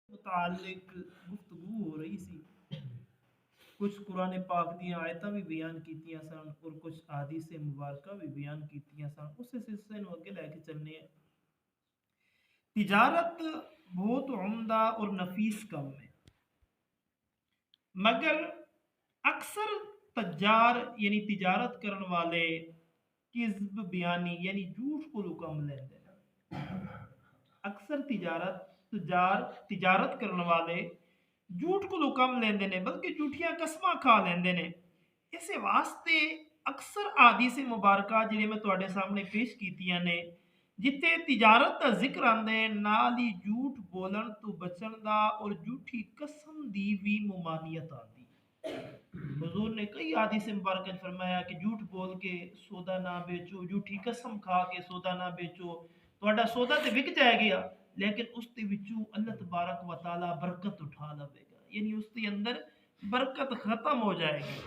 متعلق گفتگو ہو رہی سی، کچھ قرآن پاک دیا آیتاں بھی بیان کیتیاں سن اور کچھ احادیث مبارکہ بھی بیان کیتیاں سن، اس سلسلے نو اگے لے کے چلنے ہیں۔ تجارت بہت عمدہ اور نفیس کام ہے، مگر اکثر تجار یعنی تجارت کرن والے کذب بیانی یعنی جھوٹ کو کم لیندے ہیں۔ اکثر تجارت کرن والے جھوٹ کو کم لیندے نے بلکہ جھوٹیاں قسماں کھا لیندے نے۔ اس واسطے اکثر احادیث مبارکہ جڑے میں تواڈے سامنے پیش کیتیاں نے، جتے تجارت دا ذکر آندا ہے نال ہی جھوٹ بولن تو بچن دا اور جھوٹی قسم دی بھی ممانعت آتی ہے۔ حضور نے کئی احادیث مبارکہ فرمایا کہ جھوٹ بول کے سودا نہ بیچو، جھوٹی قسم کھا کے سودا نہ بیچو، تہاڈا سودا تے وک جائے گا لیکن اس دے وچوں اللہ تبارک و تعالی برکت اٹھا لے گا، یعنی اس کے اندر برکت ختم ہو جائے گی۔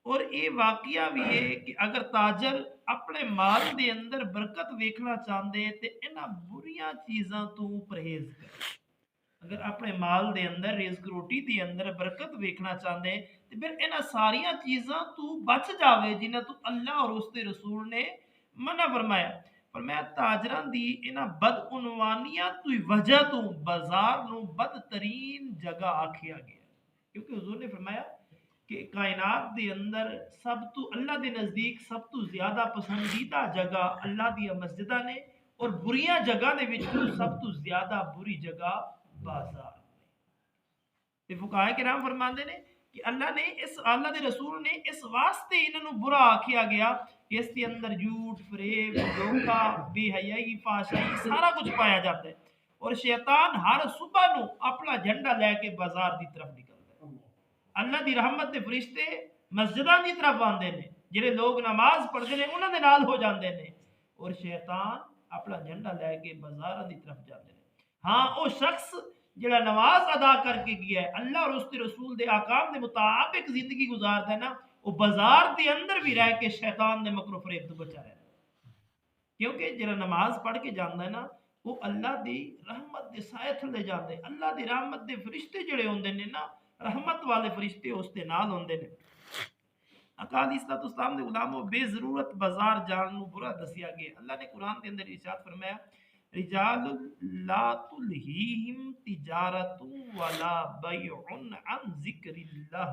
اور یہ واقعہ بھی ہے کہ اگر تاجر اپنے مال دے اندر برکت ویکھنا چاہندے تے انہاں بریاں چیزاں تو پرہیز کرے۔ اگر اپنے مال دے اندر رزق روٹی دے اندر برکت ویکھنا چاہندے تے پھر انہاں ساریاں چیزاں تو بچ جاوے جنہاں تو اللہ اور اس دے رسول نے منع فرمایا۔ فرمایا تاجراں دی انہاں بدعنوانیاں تو وجہ تو بازار نو بدترین جگہ آکھیا گیا، کیونکہ حضور نے فرمایا کہ کائنات دے اندر سب تو اللہ دے نزدیک سب تو زیادہ پسندیدہ جگہ اللہ دی مسجدہ نے، اور بریاں جگہ دے وچوں سب تو زیادہ بری جگہ بازار نے۔ فقہائے کرام فرماندے نے کہ اللہ دے رسول نے اس واسطے انہاں نو برا آکھیا گیا کہ اس کے اندر جھوٹ، فریب، دھوکہ، بے حیائی، فحاشائی سارا کچھ پایا جاتا ہے، اور شیطان ہر صبح نو اپنا جھنڈا لے کے بازار دی طرف نکلتا ہے۔ اللہ دی رحمت دے فرشتے مسجداں دی طرف آندے نے، جڑے لوگ نماز پڑھدے نے انہاں دے نال ہو جاندے نے، اور شیطان اپنا جھنڈا لے کے بازاراں دی طرف جاندے نے۔ ہاں او شخص جڑا نماز ادا کر کے گیا ہے، اللہ اور اس کے رسول دے احکام دے مطابق زندگی گزارتا ہے نا، وہ بازار دے اندر بھی رہ کے شیطان دے مکر و فریب تو بچا رہتا ہے، کیونکہ جڑا نماز پڑھ کے جاندا ہے نا وہ اللہ دی رحمت دے سائے تھلے جاندے، اللہ دی رحمت دے فرشتے جڑے ہوندے نے نا، رحمت والے فرشتے اس دے نال ہوندے نے۔ آقا علیہ الصلوۃ والسلام نے غلاموں بے ضرورت بازار جان نو برا دسیا گیا۔ اللہ نے قرآن کے اندر ارشاد فرمایا رجال لا تلہیہم تجارت ولا بیع عن ذکر اللہ،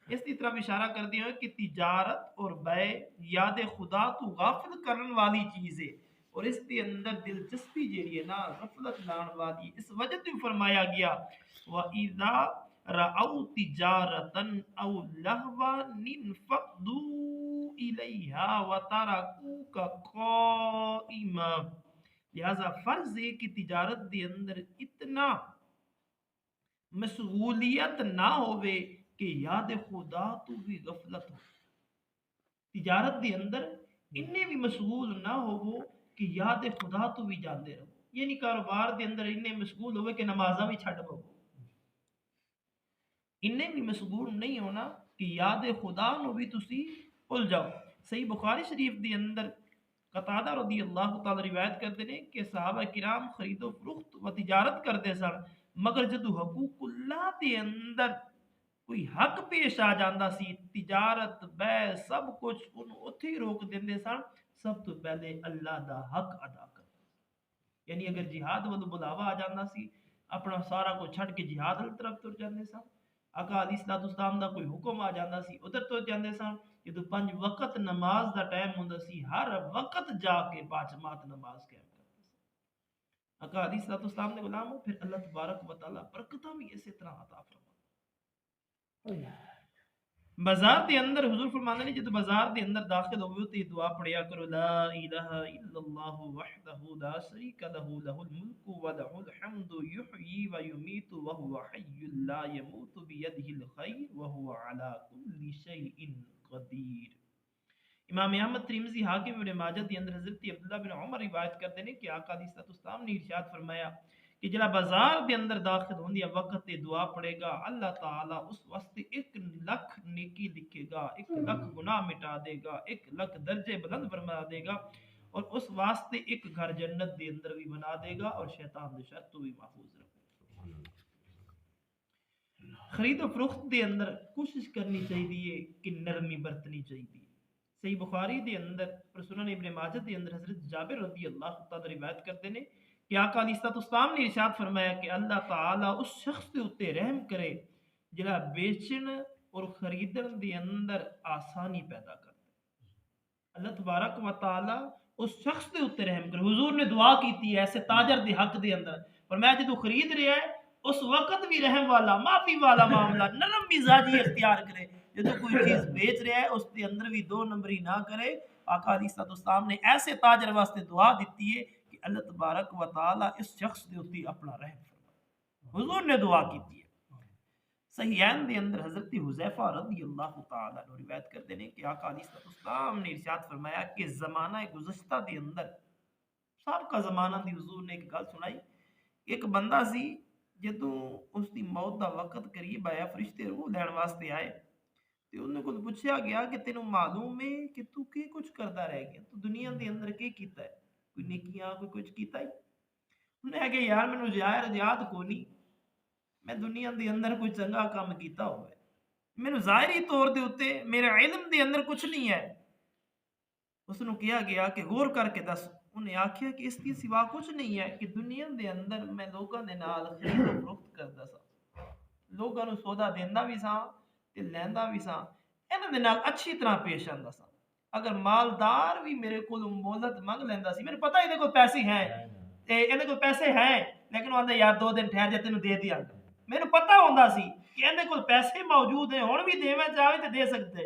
اس کی طرف اشارہ کر دیا کہ تجارت اور بیع یاد خدا تو غافل کرن والی چیز ہے، اور اس کے اندر دلچسپی جیڑی ہے نا غفلت لان والی، اس وجہ تو فرمایا گیا وَإِذَا رَأَوْا تِجَارَةً أَوْ لَهْوًا انفضوا إِلَيْهَا وَتَرَكُوكَ قَائِمًا۔ لہذا فرض ہے کہ تجارت دے اندر اتنا مشغولیت نہ ہوئے کہ یاد خدا تو بھی غفلت ہو، تجارت دے اندر انہیں بھی مشغول نہ ہو کہ یاد خدا تو بھی جاندے رہو، یعنی کاروبار دے اندر انہیں مشغول ہوئے کہ نمازاں بھی چھڈ پو، انہیں بھی مشغول نہیں ہونا کہ یاد خدا نو بھی تسی بھول جاؤ۔ صحیح بخاری شریف دے اندر قتادہ رضی اللہ تعالی روایت کرتے ہیں کہ صحابہ کرام خرید و فروخت و تجارت کرتے سن، مگر جدو حقوق اللہ دے اندر کوئی حق پیش آ جاندہ سی تجارت بیع سب کچھ ان اتھے ہی روک دیندے سن، سب تو پہلے اللہ دا حق ادا کر، یعنی اگر جہاد والو بلاوا آ جاندہ سی اپنا سارا کو چھڈ کے جہاد والی طرف تر جاندے سن۔ آقا علیہ الصلوۃ والسلام دا کوئی حکم آ جاندہ سی ادھر تو جاندے سن، جدو 5 وقت نماز دا ٹائم ہوندا سی ہر وقت جا کے باجماعت نماز قائم کرتے سن۔ آقا علیہ الصلوۃ والسلام نے غلاموں پھر اللہ تبارک و تعالی برکتاں بھی اسی طرح عطا فرماتا۔ بازار دے اندر حضور فرماندے نے جدو بازار دے اندر داخل ہوئے تو یہ دعا پڑھیا کرو لا الہ الا اللہ وحدہ لا شریک لہ لہ الملک و لہ الحمد یحیی و یمیت وہو حی لا یموت بیدہ الخیر وہو علی کل شیء قدیر۔ امام احمد ترمذی حاکم ابن ماجہ کے اندر حضرت عبداللہ بن عمر روایت کرتے ہیں کہ آقا علیہ الصلوۃ والسلام نے ارشاد فرمایا کہ جڑا بازار دے اندر داخل ہوندی وقت تے دعا پڑھے گا اللہ تعالی اس واسطے 1,00,000 نیکی لکھے گا، 1,00,000 گناہ مٹا دے گا، 1,00,000 درجے بلند فرما دے گا، اور اس واسطے ایک گھر جنت دے اندر بھی بنا دے گا اور شیطان دے شر تو بھی محفوظ رکھے گا۔ خرید و فروخت دے اندر کوشش کرنی چاہیے کہ نرمی برتنی چاہیے. صحیح بخاری دے اندر اور سنن ابن ماجہ دے اندر حضرت جابر رضی اللہ تعالی روایت کرتے ہیں کہ آقا علیہ الصلوۃ والسلام نے ارشاد فرمایا کہ اللہ تعالی اس شخص کے اوتے رحم کرے جڑا بیچن اور خریدن دے اندر آسانی پیدا کرتا ہے. اللہ تبارک و تعالی اس شخص دے اوتے رحم کرے. حضور نے دعا کیتی ہے ایسے تاجر دے حق دے اندر، فرمایا جدو خرید رہا ہے اس وقت بھی رحم والا معافی والا معاملہ نرم مزاجی اختیار کرے. جدو کوئی چیز بیچ رہا ہے اس کے اندر بھی دو نمبری نہ کرے. آقا علیہ الصلوۃ والسلام نے ایسے تاجر واسطے دعا دیتی ہے کہ اللہ تبارک و تعالی اس شخص دے اوتے اپنا رحم فرمائے. حضور نے دعا کیتی ہے. صحیحین دے اندر حضرت حذیفہ رضی اللہ تعالی عنہ روایت کرتے ہیں کہ آقا علیہ الصلوۃ والسلام نے ارشاد فرمایا کہ زمانہ گزشتہ دے اندر سابقہ زمانہ دی حضور نے ایک گل سنائی. ایک بندہ سی جدوں اس دی موت دا وقت قریب آیا فرشتے روح لین واسطے آئے تے انہوں کو پوچھا گیا کہ تینوں معلوم ہے کہ تو کی کچھ کردا رہ گیا، تو دنیا دے اندر کی کیتا ہے، کوئی نیکیاں کوئی کچھ کیتا ہی؟ انہیں کہا کہ یار مینوں یاد کو نہیں میں دنیا دے اندر کوئی چنگا کام کیتا ہوئے، مینوں ظاہری طور دے اوتے میرے علم دے اندر کچھ نہیں ہے. اس نو کیا گیا کہ غور کر کے دس. انہیں آکھیا کہ اس کی سوا کچھ نہیں ہے کہ دنیا دے اندر میں لوگاں دے نال خرید و فروخت کردا سا، لوگاں نو سودا دیندا بھی سا تے لیندا بھی سا، انہاں دے نال اچھی طرح پیش آندا سا. اگر مالدار بھی میرے کول مہلت منگ لیندا سی، میرے پتہ ہے کول پیسے ہیں تے ایندے کول پیسے ہیں، لیکن وہ آندا یار 2 دن ٹھہر جا تینوں دے دیاں گا. میرے پتہ ہوندا سی کہ ایندے کول پیسے موجود ہیں، ہن بھی دیویں چاہے تے دے سکتے،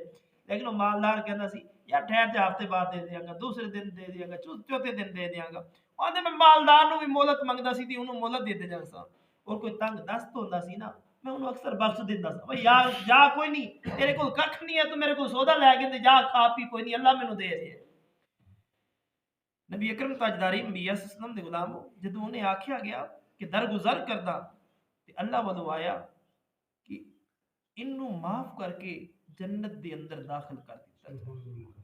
لیکن وہ مالدار کہندا سی یار ٹھہر جا ہفتے بعد دے دیاں گا، دوسرے دن دے دیاں گا، چوتھے دن دے دیاں گا. آندے میں مالدار نو بھی مہلت منگدا سی تے انہوں مہلت دے دیاں سا. اور کوئی تنگ دست ہوندا سی نا میں انہوں اکثر بخش دیندا سا، بھئی یار جا کوئی نہیں تیرے کول ککھ نہیں ہے تو میرے کول سودا لے کے تے جا کھا پی کوئی نہیں اللہ مینوں دے رہے. نبی اکرم تاجدار انبیاء صلی اللہ علیہ وسلم دے غلاموں جدوں انہیں آکھیا گیا کہ درگزر کردا تے اللہ والو آیا کہ انہوں معاف کر کے جنت دے اندر داخل کر دیتا.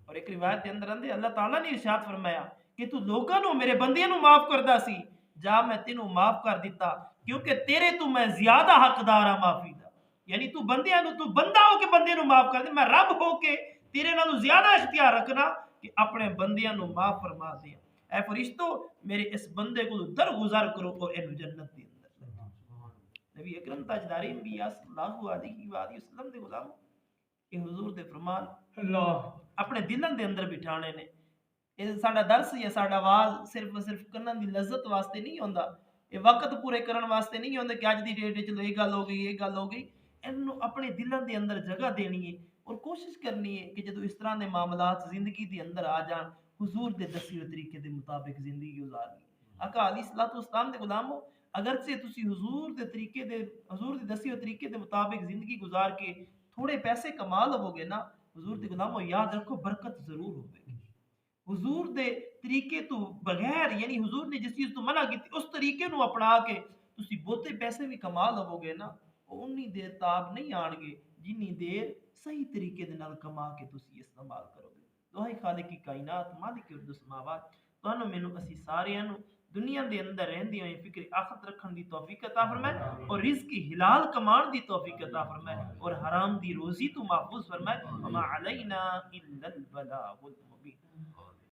اور ایک روایت دے اندر اندے اللہ تعالیٰ نے ارشاد فرمایا کہ تو لوگاں نو میرے بندیاں نو معاف کردا سی، جا میں تینوں معاف کر دیتا کیونکہ تیرے تو میں زیادہ حقدار ہاں معافی دا. یعنی تو بندیاں نو تو بندہ ہو کے بندے نو معاف کر دے، میں رب ہو کے تیرے نالوں زیادہ اختیار رکھنا کہ اپنے بندیاں نو معاف فرما دیا. اے فرشتو میرے اس بندے کو درگزر کرو اور اینو جنت دے اندر. نبی اکرم تاجدار انبیاء صلی اللہ علیہ وآلہ وسلم دے غلام کہ حضور دے فرمان اللہ اپنے دلن دے اندر بٹھانے نے. یہ ساڈا درس یا ساڈا آواز صرف کنن دی لذت واسطے نہیں ہوندا، یہ وقت پورے کرن واسطے نہیں ہوندا کہ اج دی ڈیٹ وچ یہ گل ہو گئی یہ گل ہو گئی. اینو اپنے دلن دے اندر جگہ دینی ہے اور کوشش کرنی ہے کہ جدو اس طرح دے معاملات زندگی دے اندر آ جان حضور دے دسے ہوئے طریقے دے مطابق زندگی گزارنی. آقا علیہ الصلوۃ والسلام دے غلامو اگرچہ تسی حضور دے طریقے دے حضور دے دسے ہوئے طریقے دے مطابق زندگی گزار کے تھوڑے پیسے کما لو گے نا، حضور دے غلامو یاد رکھو برکت ضرور ہوگی. حضور دے طریقے تو بغیر یعنی حضور نے جس چیز تو منع کی اس طریقے نو اپنا کے تسی بہتے پیسے بھی کما لو گے نا، انی دیر تاب نہیں آن گے جنی دیر صحیح طریقے دے نال کما کے تسی استعمال کرو گے. دعائے خالق کی کائنات مالک ارض السماوات تانوں مینوں اسی سارے نو دنیا دے اندر رہندے ہوئے فکر آخرت رکھن دی توفیق عطا فرمائے اور رزق حلال کمان دی توفیق عطا فرمائے اور حرام دی روزی تو محفوظ فرمائے. وما علینا الا البلاغ